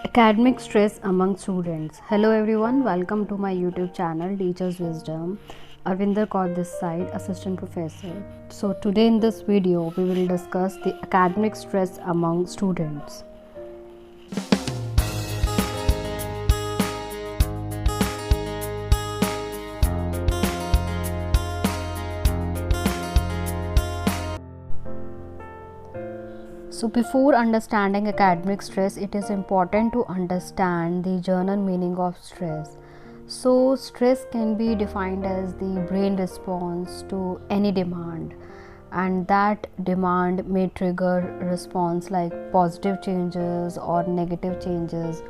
Academic stress among students. Hello everyone, welcome to my YouTube channel Teachers Wisdom. Arvinder Kaur this side, assistant professor. So today in this video we will discuss the academic stress among students. So before understanding academic stress, it is important to understand the general meaning of stress. So stress can be defined as the brain response to any demand, and that demand may trigger response like positive changes or negative changes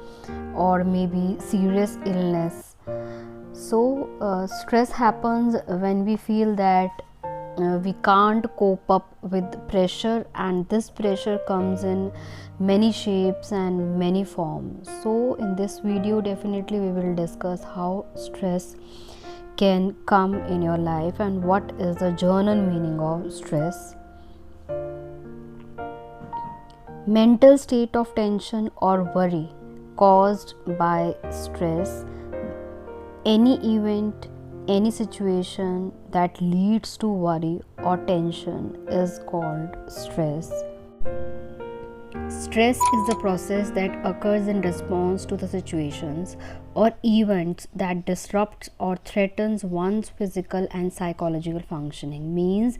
or maybe serious illness. So stress happens when we feel that we can't cope up with pressure, and this pressure comes in many shapes and many forms. So in this video definitely we will discuss how stress can come in your life and what is the general meaning of stress. Mental state of tension or worry caused by stress. Any event, any situation that leads to worry or tension is called stress. Stress is the process that occurs in response to the situations or events that disrupts or threatens one's physical and psychological functioning. Means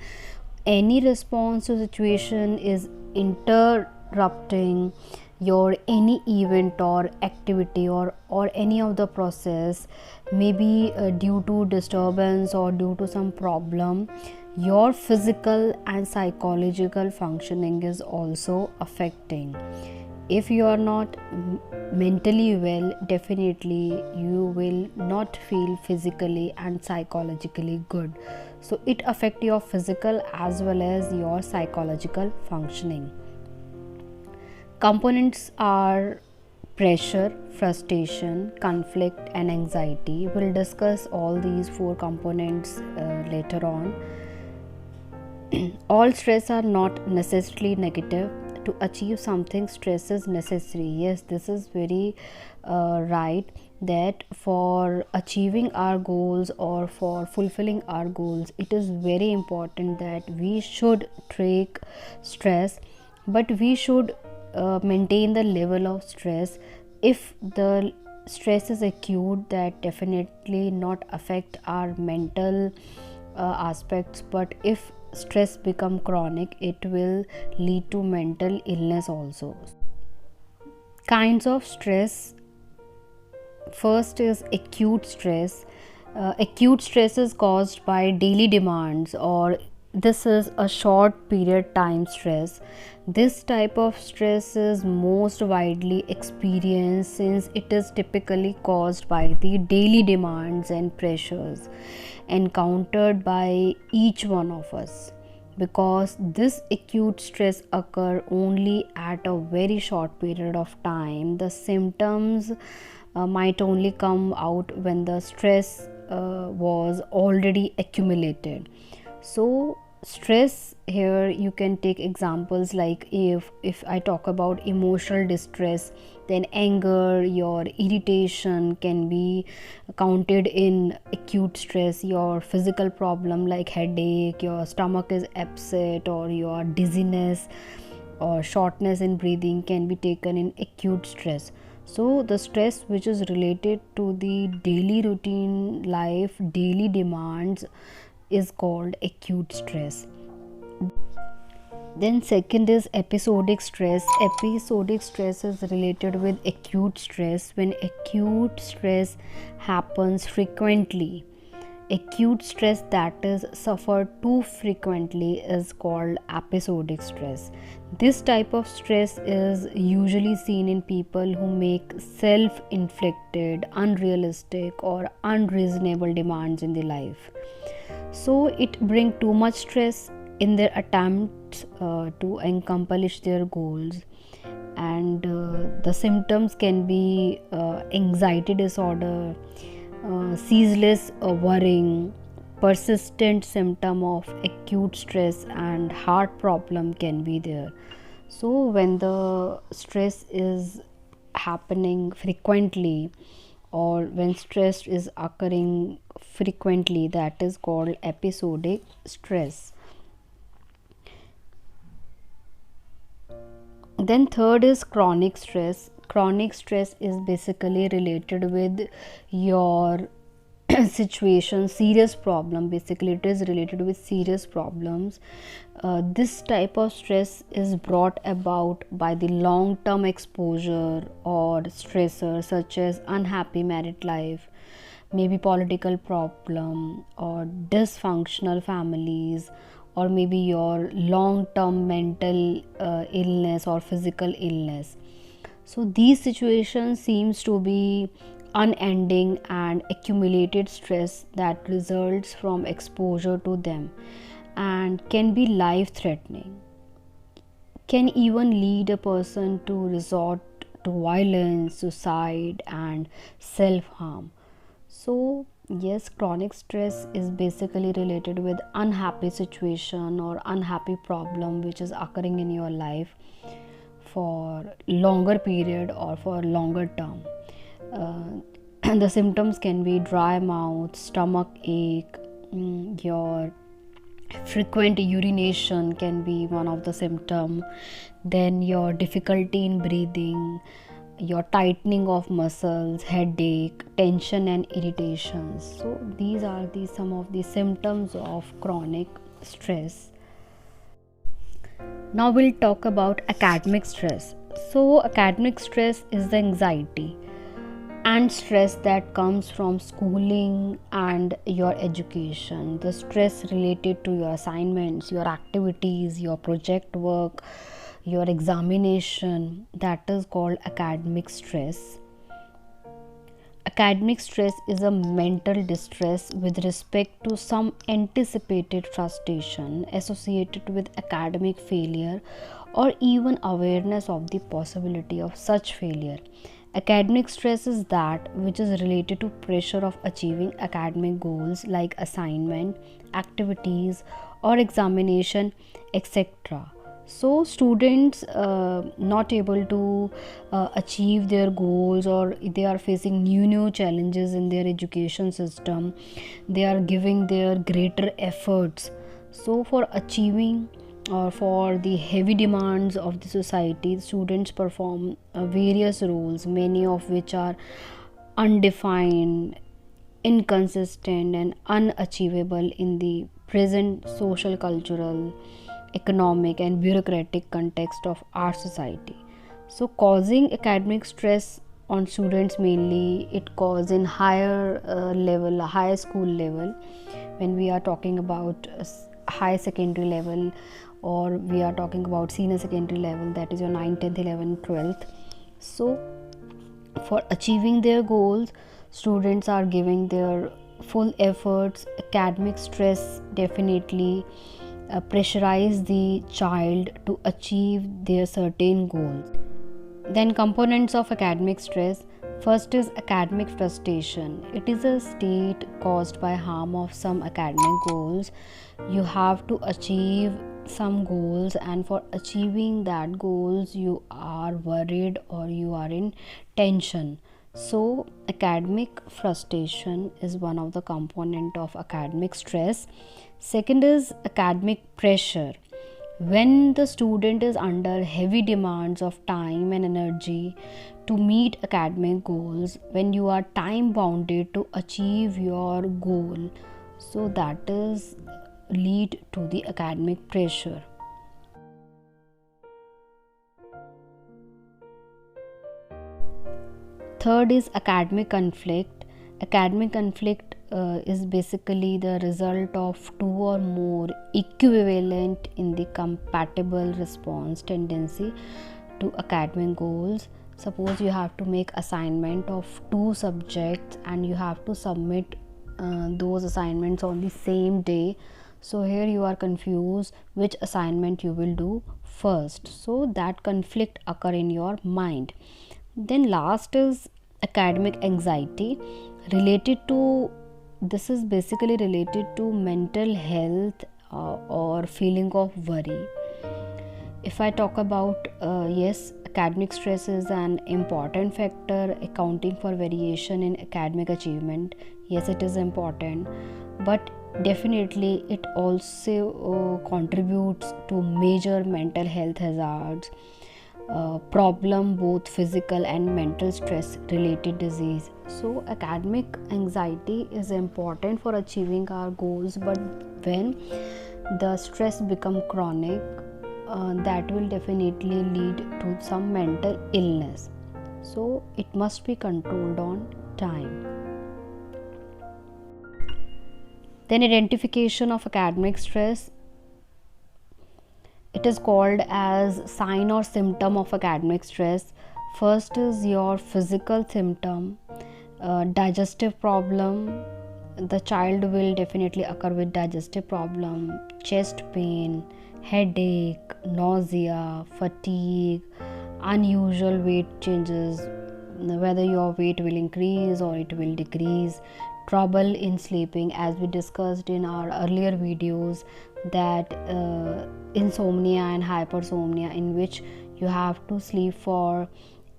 any response to situation is interrupting your any event or activity or any of the process, maybe due to disturbance or due to some problem, your physical and psychological functioning is also affecting. If you are not mentally well, definitely you will not feel physically and psychologically good. So it affects your physical as well as your psychological functioning. Components are pressure, frustration, conflict and anxiety. We'll discuss all these four components later on. All stress are not necessarily negative. To achieve something, stress is necessary. Yes, this is very right, that for achieving our goals or for fulfilling our goals, it is very important that we should take stress, but we should maintain the level of stress. If the stress is acute, that definitely not affect our mental aspects, but if stress become chronic, it will lead to mental illness also. Kinds of stress. First is acute stress. Acute stress is caused by daily demands, or this is a short period time stress. This type of stress is most widely experienced since it is typically caused by the daily demands and pressures encountered by each one of us. Because this acute stress occur only at a very short period of time, the symptoms might only come out when the stress was already accumulated. So stress, here you can take examples like if I talk about emotional distress, then anger, your irritation can be counted in acute stress. Your physical problem like headache, your stomach is upset, or your dizziness or shortness in breathing can be taken in acute stress. So the stress which is related to the daily routine life, daily demands, is called acute stress. Then second is episodic stress. Episodic stress is related with acute stress. When acute stress happens frequently, acute stress that is suffered too frequently is called episodic stress. This type of stress is usually seen in people who make self-inflicted, unrealistic or unreasonable demands in their life. So it brings too much stress in their attempts to accomplish their goals, and the symptoms can be anxiety disorder, ceaseless worrying, persistent symptom of acute stress, and heart problem can be there. So when the stress is happening frequently, or when stress is occurring frequently, that is called episodic stress. Then third is chronic stress. Chronic stress is basically related with your situation, serious problem. Basically it is related with serious problems. This type of stress is brought about by the long term exposure or stressor, such as unhappy married life, maybe political problem, or dysfunctional families, or maybe your long term mental illness or physical illness. So these situations seems to be unending and accumulated stress that results from exposure to them, and can be life threatening, can even lead a person to resort to violence, suicide, and self harm. So yes, chronic stress is basically related with unhappy situation or unhappy problem which is occurring in your life for longer period or for longer term. The symptoms can be dry mouth, stomach ache, your frequent urination can be one of the symptom, then your difficulty in breathing, your tightening of muscles, headache, tension and irritations. So these are the some of the symptoms of chronic stress. Now we'll talk about academic stress. So academic stress is the anxiety and stress that comes from schooling and your education. The stress related to your assignments, your activities, your project work, your examination, that is called academic stress. Academic stress is a mental distress with respect to some anticipated frustration associated with academic failure, or even awareness of the possibility of such failure. Academic stress is that which is related to pressure of achieving academic goals like assignment, activities, or examination, etc. So students not able to achieve their goals, or they are facing new challenges in their education system, they are giving their greater efforts. So for achieving or for the heavy demands of the society, students perform various roles, many of which are undefined, inconsistent and unachievable in the present social, cultural, economic and bureaucratic context of our society. So causing academic stress on students, mainly it causes in higher level, higher school level, when we are talking about high secondary level, or we are talking about senior secondary level, that is your 9th, 10th, 11th, 12th. So for achieving their goals, students are giving their full efforts. Academic stress definitely pressurize the child to achieve their certain goals. Then components of academic stress. First is academic frustration. It is a state caused by harm of some academic goals. You have to achieve some goals, and for achieving that goals you are worried or you are in tension. So academic frustration is one of the component of academic stress. Second is academic pressure. When the student is under heavy demands of time and energy to meet academic goals, when you are time bounded to achieve your goal, so that is lead to the academic pressure. Third is academic conflict. Academic conflict is basically the result of two or more equivalent in the compatible response tendency to academic goals. Suppose you have to make assignment of two subjects and you have to submit those assignments on the same day. So here you are confused which assignment you will do first. So that conflict occur in your mind. Then last is academic anxiety, related to, this is basically related to mental health or feeling of worry. If I talk about yes, academic stress is an important factor accounting for variation in academic achievement. Yes, it is important, but definitely it also contributes to major mental health hazards, problem, both physical and mental stress related disease. So academic anxiety is important for achieving our goals, but when the stress become chronic, that will definitely lead to some mental illness. So it must be controlled on time. Then identification of academic stress. It is called as sign or symptom of academic stress. First is your physical symptom, digestive problem. The child will definitely occur with digestive problem, chest pain, headache, nausea, fatigue, unusual weight changes, whether your weight will increase or it will decrease, trouble in sleeping, as we discussed in our earlier videos, that insomnia and hypersomnia, in which you have to sleep for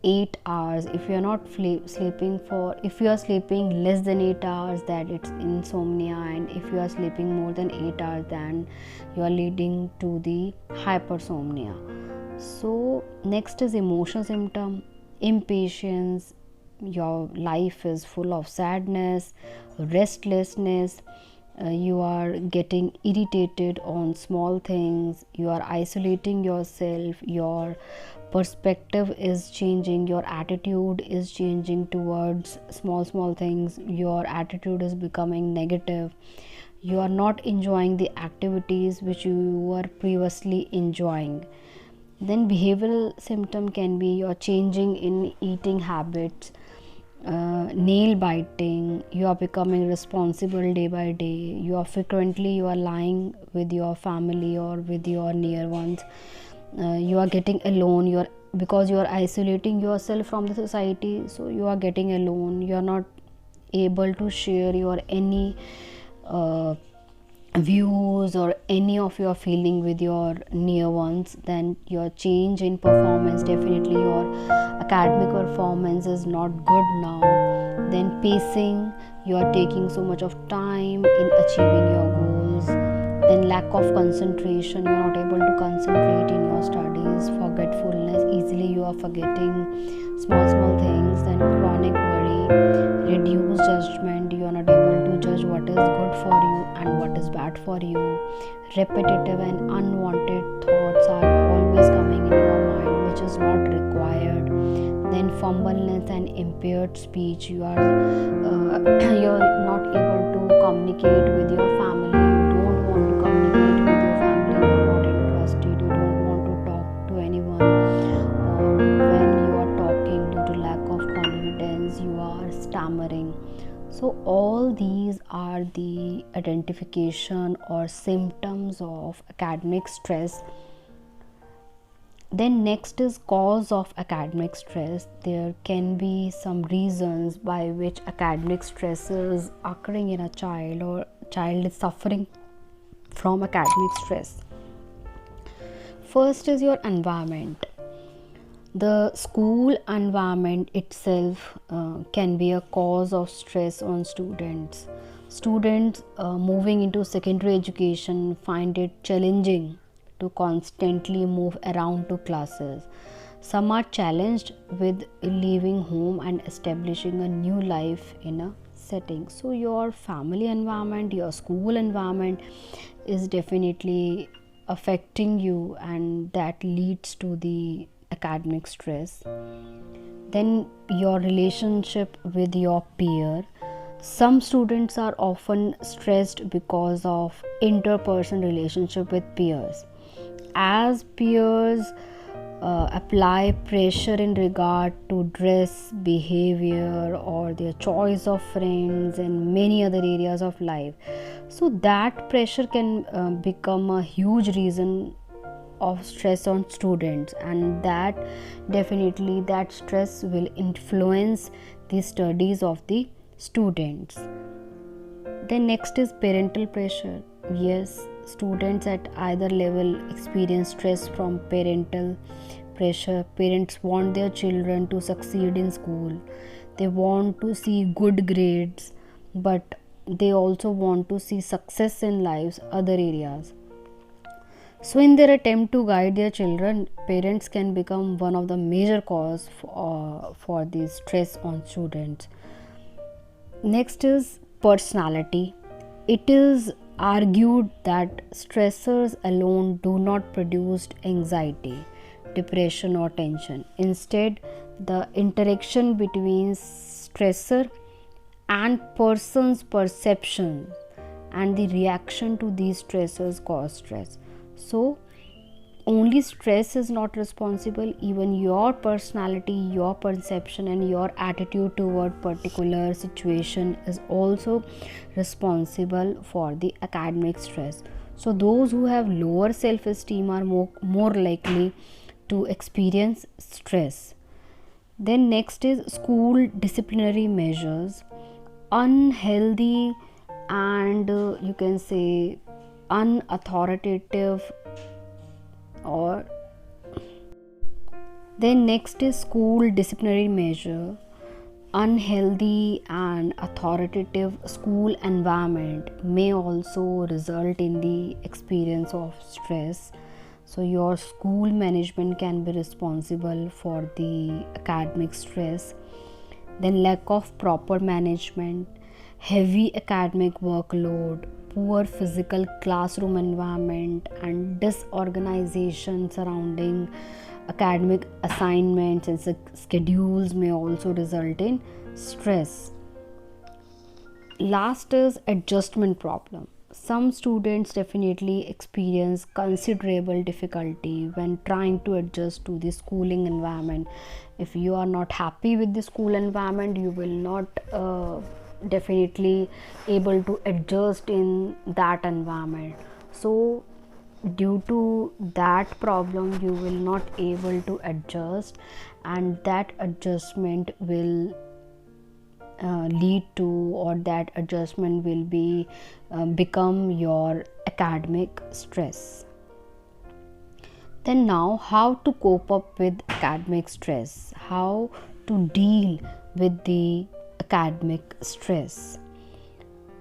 8 hours. If you are not sleeping for, if you are sleeping less than 8 hours, that it's insomnia, and if you are sleeping more than 8 hours, then you are leading to the hypersomnia. So next is emotion symptom, impatience, your life is full of sadness, restlessness, you are getting irritated on small things, you are isolating yourself, your perspective is changing, your attitude is changing towards small things, your attitude is becoming negative, you are not enjoying the activities which you were previously enjoying. Then behavioral symptom can be your changing in eating habits, nail biting, you are becoming responsible day by day, you are lying with your family or with your near ones, you are getting alone, because you are isolating yourself from the society, so you are getting alone, you are not able to share your any views or any of your feeling with your near ones. Then your change in performance, definitely your academic performance is not good now. Then pacing, you are taking so much of time in achieving your goals. Then lack of concentration, you are not able to concentrate in your studies, forgetfulness, easily you are forgetting small things. Then chronic worry, reduced judgment, you are not able to judge what is good for you and what is bad for you. Repetitive and unwanted thoughts are always coming in your mind, which is not required. Then fumbleness and impaired speech, you are you're not able to communicate with your family, you don't want to communicate with your family, you are not interested, you don't want to talk to anyone, or when you are talking, due to lack of confidence, you are stammering. So all these are the identification or symptoms of academic stress. Then next is cause of academic stress. There can be some reasons by which academic stress is occurring in a child, or child is suffering from academic stress. First is your environment. The school environment itself can be a cause of stress on students. Students moving into secondary education find it challenging to constantly move around to classes. Some are challenged with leaving home and establishing a new life in a setting. So your family environment, your school environment is definitely affecting you, and that leads to the academic stress. Then your relationship with your peer. Some students are often stressed because of interpersonal relationship with peers. As peers apply pressure in regard to dress, behavior, or their choice of friends and many other areas of life, so that pressure can become a huge reason of stress on students, and that definitely that stress will influence the studies of the students. Then next is parental pressure. Yes, students at either level experience stress from parental pressure. Parents want their children to succeed in school, they want to see good grades, but they also want to see success in life's other areas. So in their attempt to guide their children, parents can become one of the major cause for the stress on students. Next is personality. It is argued that stressors alone do not produce anxiety, depression, or tension. Instead, the interaction between stressor and person's perception and the reaction to these stressors cause stress. So only stress is not responsible, even your personality, your perception, and your attitude toward particular situation is also responsible for the academic stress. So those who have lower self-esteem are more likely to experience stress. Then next is school disciplinary measures. Unhealthy and you can say unauthoritative, or then next is school disciplinary measure. Unhealthy and authoritative school environment may also result in the experience of stress. So your school management can be responsible for the academic stress. Then lack of proper management, heavy academic workload, poor physical classroom environment, and disorganization surrounding academic assignments and schedules may also result in stress. Last is adjustment problem. Some students definitely experience considerable difficulty when trying to adjust to the schooling environment. If you are not happy with the school environment, you will not definitely able to adjust in that environment. So due to that problem, you will not able to adjust, and that adjustment will lead to, or that adjustment will be become your academic stress. Then now, how to cope up with academic stress, how to deal with the academic stress.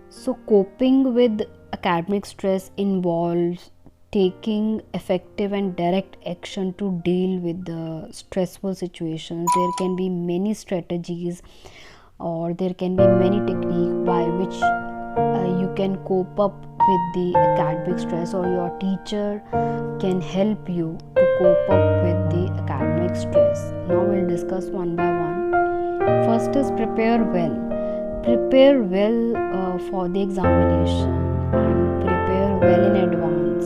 So coping with academic stress involves taking effective and direct action to deal with the stressful situations. There can be many strategies, or there can be many techniques by which you can cope up with the academic stress, or your teacher can help you to cope up with the academic stress. Now we'll discuss one by one. First is prepare well. Prepare well for the examination, and prepare well in advance.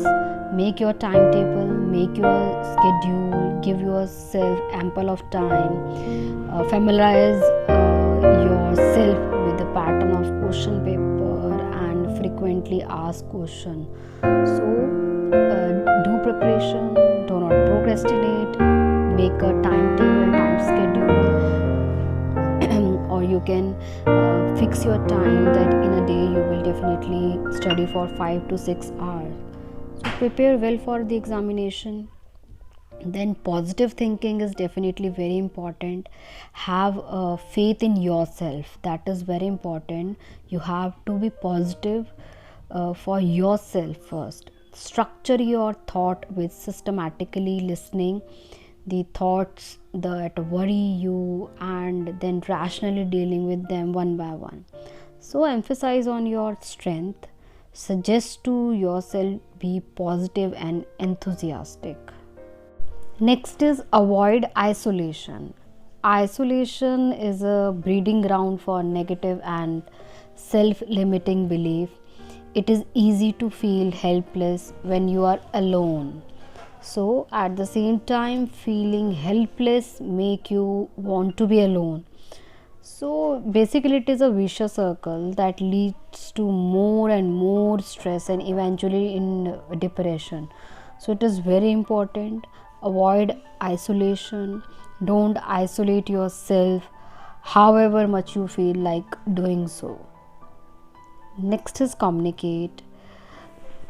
Make your timetable, make your schedule, give yourself ample of time, familiarize yourself with the pattern of question paper and frequently ask question. So do preparation, do not procrastinate, make a timetable, time schedule, or you can fix your time that in a day you will definitely study for 5 to 6 hours. So prepare well for the examination. Then positive thinking is definitely very important. Have faith in yourself, that is very important. You have to be positive for yourself first. Structure your thought with systematically listening the thoughts that worry you, and then rationally dealing with them one by one. So emphasize on your strength. Suggest to yourself, be positive and enthusiastic. Next is avoid isolation. Isolation is a breeding ground for negative and self-limiting belief. It is easy to feel helpless when you are alone. So at the same time, feeling helpless make you want to be alone. So basically it is a vicious circle that leads to more and more stress and eventually in depression. So it is very important. Avoid isolation. Don't isolate yourself however much you feel like doing so. Next is communicate.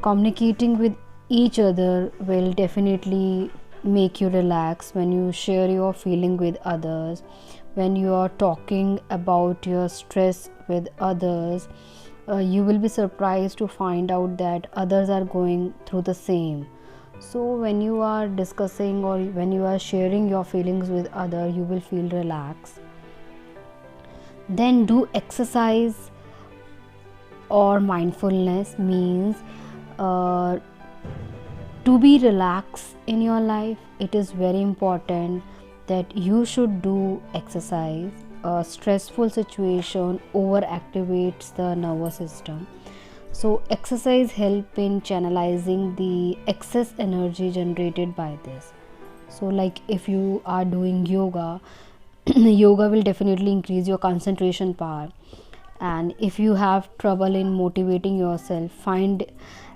Communicating with each other will definitely make you relax, when you share your feeling with others, when you are talking about your stress with others, you will be surprised to find out that others are going through the same. So when you are discussing or when you are sharing your feelings with others, you will feel relaxed. Then do exercise or mindfulness means uh, to be relaxed in your life. It is very important that you should do exercise. A stressful situation overactivates the nervous system, so exercise help in channelizing the excess energy generated by this. So like if you are doing yoga, yoga will definitely increase your concentration power. And if you have trouble in motivating yourself, find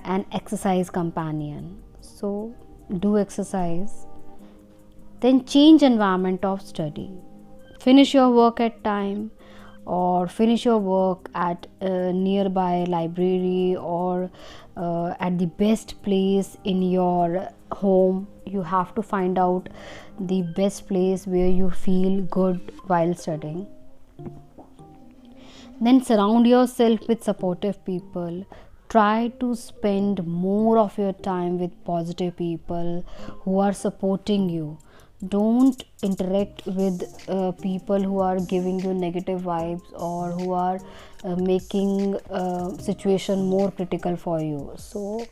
an exercise companion. So do exercise. Then change environment of study. Finish your work at time, or finish your work at a nearby library, or at the best place in your home. You have to find out the best place where you feel good while studying. Then surround yourself with supportive people. Try to spend more of your time with positive people who are supporting you. Don't interact with people who are giving you negative vibes, or who are making situation more critical for you. So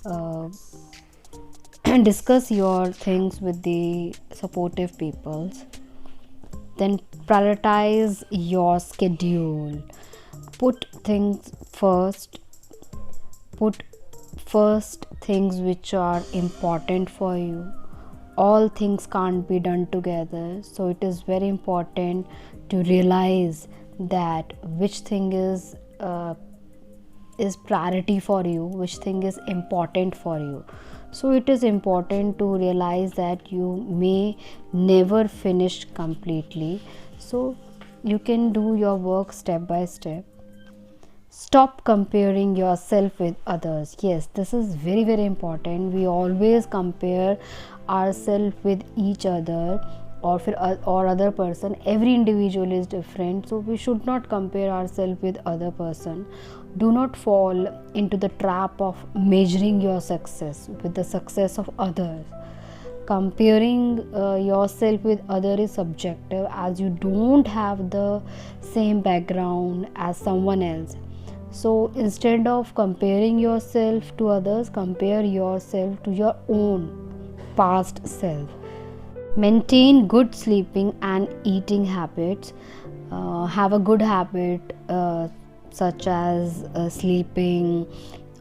uh, discuss your things with the supportive peoples. Then prioritize your schedule. Put things first. Put first things which are important for you. All things can't be done together, so it is very important to realize that which thing is priority for you, which thing is important for you. So it is important to realize that you may never finish completely, so you can do your work step by step. Stop comparing yourself with others. Yes, this is very very important. We always compare ourselves with each other, or other person. Every individual is different, so we should not compare ourselves with other person. Do not fall into the trap of measuring your success with the success of others. Comparing yourself with other is subjective, as you don't have the same background as someone else. So instead of comparing yourself to others, compare yourself to your own past self. Maintain good sleeping and eating habits. Have a good habit, such as sleeping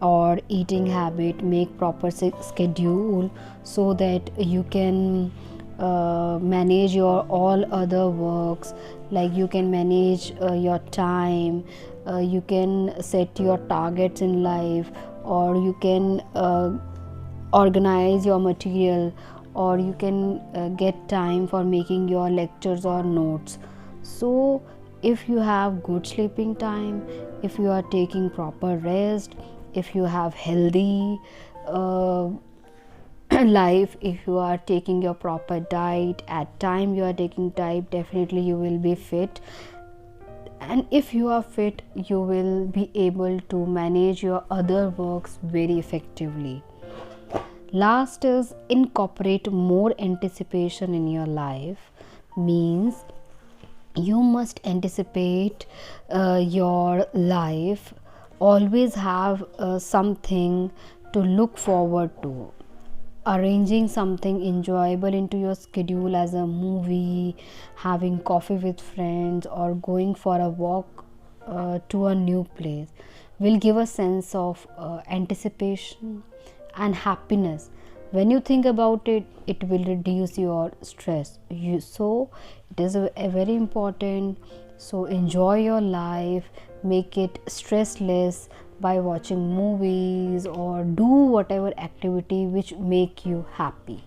or eating habit. Make proper schedule so that you can manage your all other works. Like you can manage your time, you can set your targets in life, or you can organize your material, or you can get time for making your lectures or notes. So if you have good sleeping time, if you are taking proper rest, if you have healthy life, if you are taking your proper diet at time, you are taking diet, definitely you will be fit. And if you are fit, you will be able to manage your other works very effectively. Last is incorporate more anticipation in your life. Means you must anticipate your life. Always have something to look forward to. Arranging something enjoyable into your schedule, as a movie, having coffee with friends, or going for a walk to a new place, will give a sense of anticipation and happiness. When you think about it, it will reduce your stress. So it is a very important. So enjoy your life, make it stressless by watching movies, or do whatever activity which make you happy.